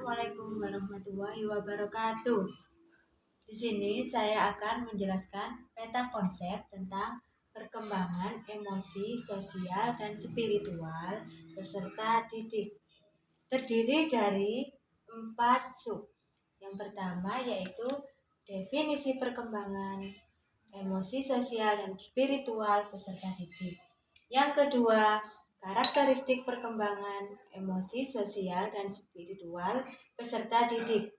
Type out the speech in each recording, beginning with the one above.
Assalamualaikum warahmatullahi wabarakatuh. Di sini saya akan menjelaskan peta konsep tentang perkembangan emosi, sosial, dan spiritual peserta didik. Terdiri dari 4 sub. Yang pertama yaitu definisi perkembangan emosi, sosial, dan spiritual peserta didik. Yang kedua, karakteristik perkembangan emosi, sosial, dan spiritual peserta didik.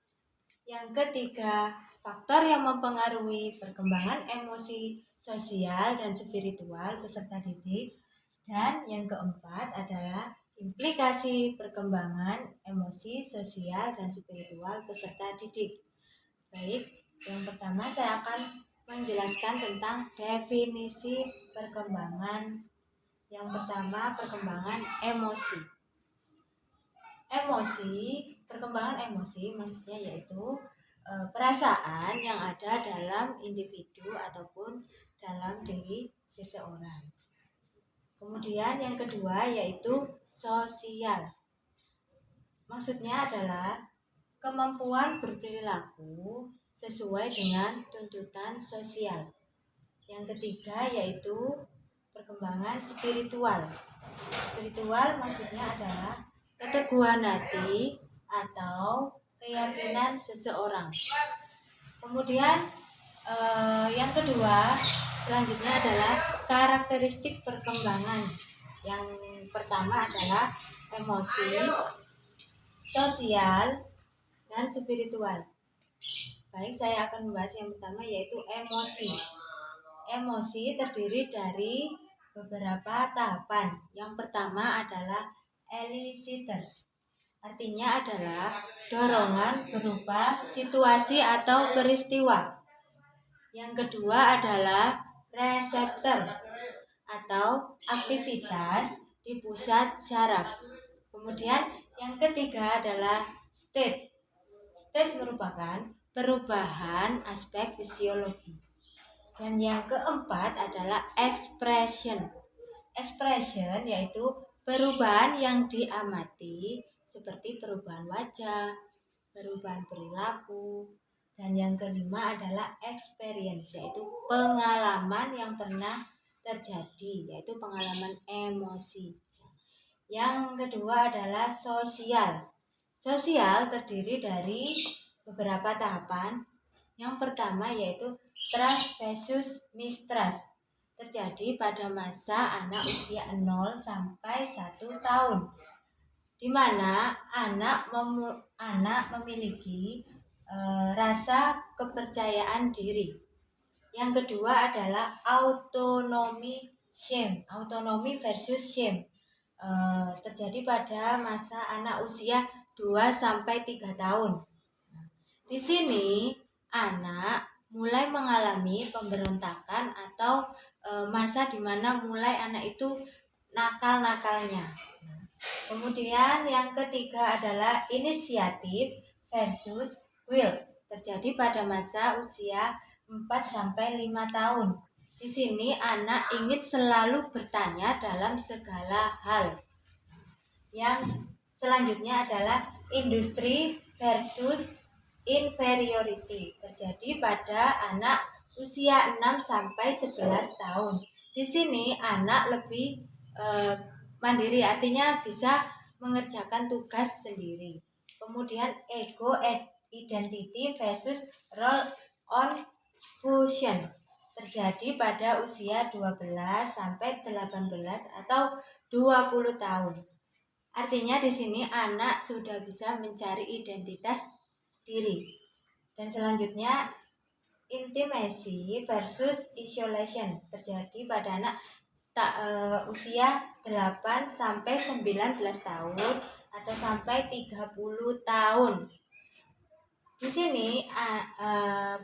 Yang ketiga, faktor yang mempengaruhi perkembangan emosi, sosial, dan spiritual peserta didik. Dan yang keempat adalah implikasi perkembangan emosi, sosial, dan spiritual peserta didik. Baik, yang pertama saya akan menjelaskan tentang definisi perkembangan. Yang pertama, perkembangan emosi. Perkembangan emosi maksudnya yaitu perasaan yang ada dalam individu ataupun dalam diri seseorang. Kemudian yang kedua yaitu sosial. Maksudnya adalah kemampuan berperilaku sesuai dengan tuntutan sosial. Yang ketiga yaitu perkembangan spiritual. Spiritual maksudnya adalah keteguhan hati atau keyakinan seseorang. Kemudian yang kedua selanjutnya adalah karakteristik perkembangan. Yang pertama adalah emosi, sosial, dan spiritual. Baik, saya akan membahas yang pertama yaitu emosi. Emosi terdiri dari beberapa tahapan. Yang pertama adalah elicitors. Artinya adalah dorongan berupa situasi atau peristiwa. Yang kedua adalah reseptor atau aktivitas di pusat syaraf. Kemudian yang ketiga adalah state. State merupakan perubahan aspek fisiologi. Dan yang keempat adalah expression. Expression yaitu perubahan yang diamati seperti perubahan wajah, perubahan perilaku. Dan yang kelima adalah experience yaitu pengalaman yang pernah terjadi, yaitu pengalaman emosi. Yang kedua adalah sosial. Sosial terdiri dari beberapa tahapan. Yang pertama yaitu trust versus mistrust. Terjadi pada masa anak usia 0 sampai 1 tahun. Di mana anak memiliki rasa kepercayaan diri. Yang kedua adalah autonomy shame. Autonomy versus shame. Terjadi pada masa anak usia 2 sampai 3 tahun. Di sini anak mulai mengalami pemberontakan atau masa di mana mulai anak itu nakal-nakalnya. Kemudian yang ketiga adalah inisiatif versus will. Terjadi pada masa usia 4 sampai 5 tahun. Di sini anak ingin selalu bertanya dalam segala hal. Yang selanjutnya adalah industri versus inferiority. Terjadi pada anak usia 6 sampai 11 tahun. Di sini anak lebih mandiri, artinya bisa mengerjakan tugas sendiri. Kemudian ego identity versus role on fusion. Terjadi pada usia 12 sampai 18 atau 20 tahun. Artinya di sini anak sudah bisa mencari identitas diri. Dan selanjutnya intimacy versus isolation. Terjadi pada anak usia 8 sampai 19 tahun atau sampai 30 tahun. Di sini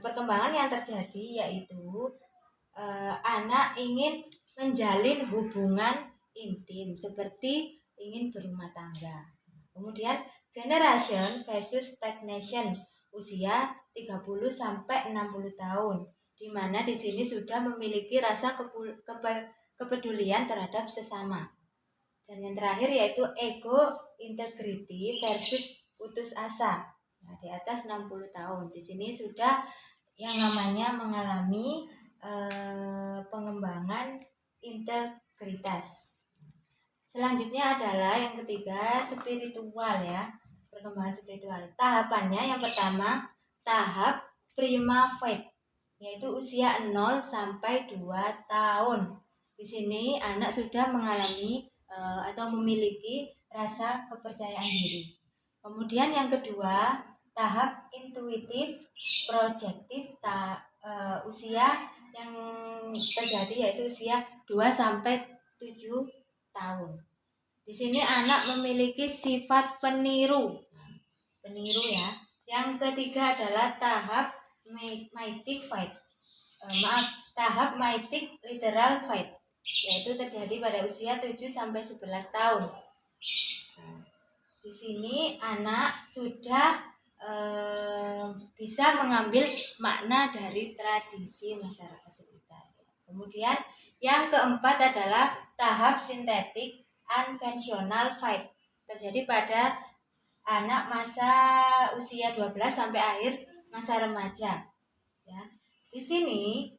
perkembangan yang terjadi yaitu anak ingin menjalin hubungan intim seperti ingin berumah tangga. Kemudian generation versus stagnation, usia 30 sampai 60 tahun, di mana di sini sudah memiliki rasa kepedulian terhadap sesama. Dan yang terakhir yaitu ego integrity versus putus asa. Nah, di atas 60 tahun. Di sini sudah yang namanya mengalami pengembangan integritas. Selanjutnya adalah yang ketiga, spiritual ya. Perkembangan spiritual. Tahapannya yang pertama, tahap prima faith, yaitu usia 0 sampai 2 tahun. Di sini anak sudah mengalami atau memiliki rasa kepercayaan diri. Kemudian yang kedua, tahap intuitif projektif, usia yang terjadi yaitu usia 2 sampai 7 tahun. Di sini anak memiliki sifat peniru. Peniru ya. Yang ketiga adalah tahap mythic fight. Tahap mythic literal fight, yaitu terjadi pada usia 7 sampai 11 tahun. Di sini anak sudah bisa mengambil makna dari tradisi masyarakat sekitar. Kemudian yang keempat adalah tahap sintetik unconventional fight, terjadi pada anak masa usia 12 sampai akhir masa remaja. Ya. Di sini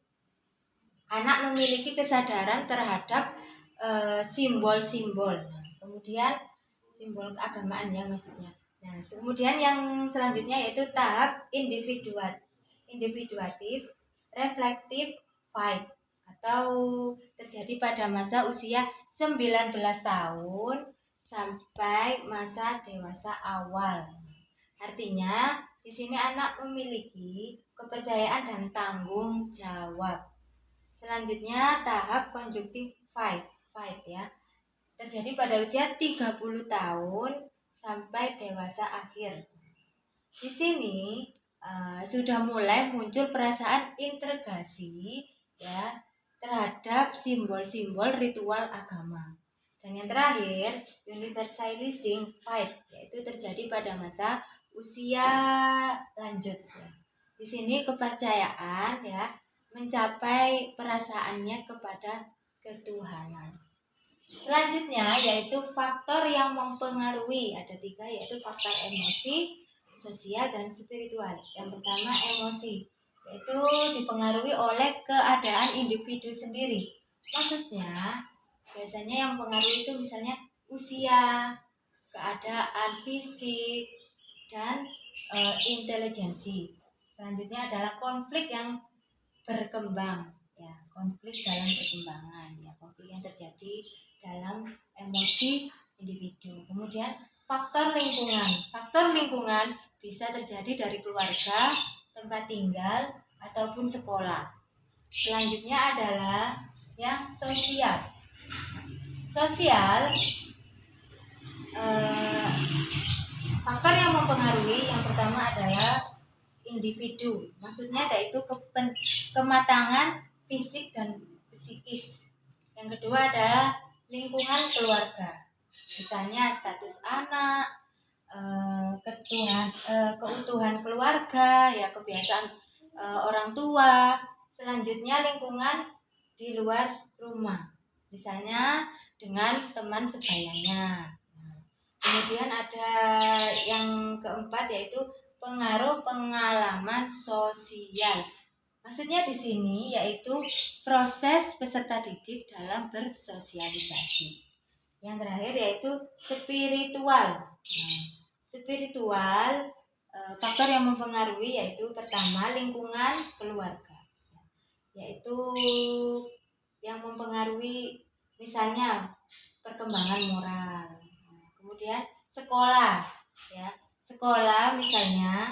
anak memiliki kesadaran terhadap simbol-simbol. Kemudian simbol keagamaan ya maksudnya. Nah, kemudian yang selanjutnya yaitu tahap individuatif reflektif fight, atau terjadi pada masa usia 19 tahun sampai masa dewasa awal. Artinya di sini anak memiliki kepercayaan dan tanggung jawab. Selanjutnya tahap conjunctive fight ya. Terjadi pada usia 30 tahun sampai dewasa akhir. Di sini sudah mulai muncul perasaan integrasi ya terhadap simbol-simbol ritual agama. Dan yang terakhir, universalizing fight, yaitu terjadi pada masa usia lanjut ya. Di sini kepercayaan ya mencapai perasaannya kepada ketuhanan. Selanjutnya yaitu faktor yang mempengaruhi, ada 3, yaitu faktor emosi, sosial, dan spiritual. Yang pertama emosi, yaitu dipengaruhi oleh keadaan individu sendiri. Maksudnya biasanya yang mempengaruhi itu misalnya usia, keadaan fisik, dan intelijensi. Selanjutnya adalah konflik yang berkembang ya, konflik dalam perkembangan ya, konflik yang terjadi dalam emosi individu. Kemudian faktor lingkungan bisa terjadi dari keluarga, tempat tinggal, ataupun sekolah. Selanjutnya adalah yang sosial faktor yang mempengaruhi yang pertama adalah individu, maksudnya yaitu kematangan fisik dan psikis. Yang kedua adalah lingkungan keluarga, misalnya status anak, keutuhan keluarga ya, kebiasaan orang tua. Selanjutnya lingkungan di luar rumah, misalnya dengan teman sebayanya. Kemudian ada yang keempat yaitu pengaruh pengalaman sosial. Maksudnya di sini yaitu proses peserta didik dalam bersosialisasi. Yang terakhir yaitu spiritual. Spiritual faktor yang mempengaruhi yaitu pertama lingkungan keluarga, yaitu yang mempengaruhi misalnya perkembangan moral. Kemudian sekolah ya, sekolah misalnya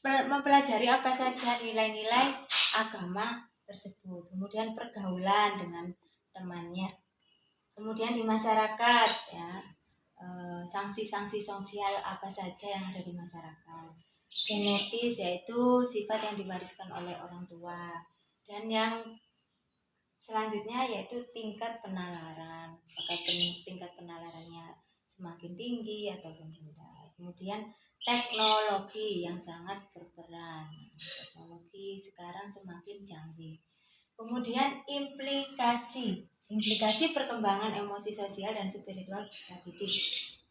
mempelajari apa saja nilai-nilai agama tersebut. Kemudian pergaulan dengan temannya. Kemudian di masyarakat ya, sanksi-sanksi sosial apa saja yang ada di masyarakat. Genetis yaitu sifat yang diwariskan oleh orang tua. Dan yang selanjutnya yaitu tingkat penalaran. Apakah tingkat penalarannya semakin tinggi ataupun rendah. Kemudian teknologi yang sangat berperan. Teknologi sekarang semakin canggih. Kemudian implikasi Implikasi perkembangan emosi sosial dan spiritual peserta didik.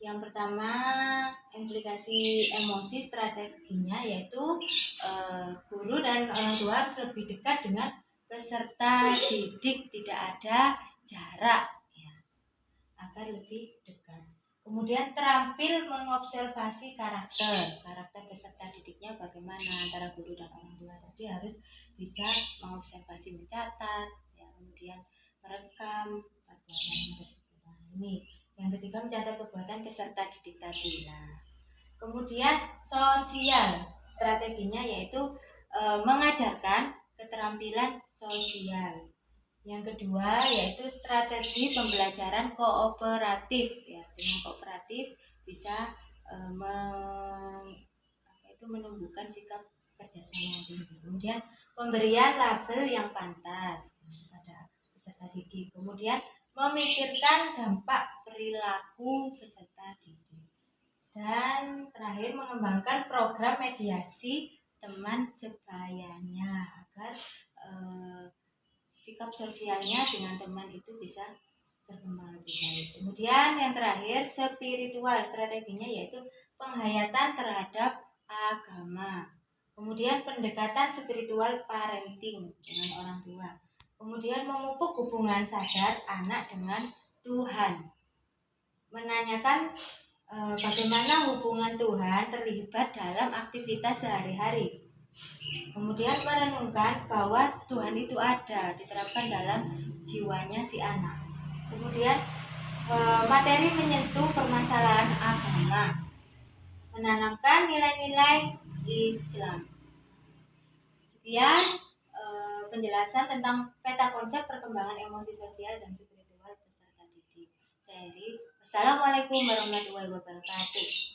Yang pertama, implikasi emosi strateginya yaitu guru dan orang tua harus lebih dekat dengan peserta didik, tidak ada jarak ya, agar lebih dekat. Kemudian terampil mengobservasi karakter peserta didiknya bagaimana antara guru dan orang tua. Tadi harus bisa mengobservasi, mencatat, ya, kemudian merekam perbuatan tersebut. Nah, ini yang ketiga, mencatat perbuatan peserta didik tadi. Nah, kemudian sosial, strateginya yaitu mengajarkan keterampilan sosial. Yang kedua yaitu strategi pembelajaran kooperatif ya, dengan kooperatif bisa menumbuhkan sikap kerjasama yang tinggi. Kemudian pemberian label yang pantas pada peserta didik. Kemudian memikirkan dampak perilaku peserta didik. Dan terakhir mengembangkan program mediasi teman sebayanya agar sikap sosialnya dengan teman itu bisa berkembang lebih baik. Kemudian yang terakhir spiritual, strateginya yaitu penghayatan terhadap agama. Kemudian pendekatan spiritual parenting dengan orang tua. Kemudian memupuk hubungan sadar anak dengan Tuhan. Menanyakan bagaimana hubungan Tuhan terlibat dalam aktivitas sehari-hari. Kemudian merenungkan bahwa Tuhan itu ada, diterapkan dalam jiwanya si anak. Kemudian materi menyentuh permasalahan agama, menanamkan nilai-nilai Islam. Sekian penjelasan tentang peta konsep perkembangan emosi sosial dan spiritual peserta didik. Saya Eri. Wassalamualaikum warahmatullahi wabarakatuh.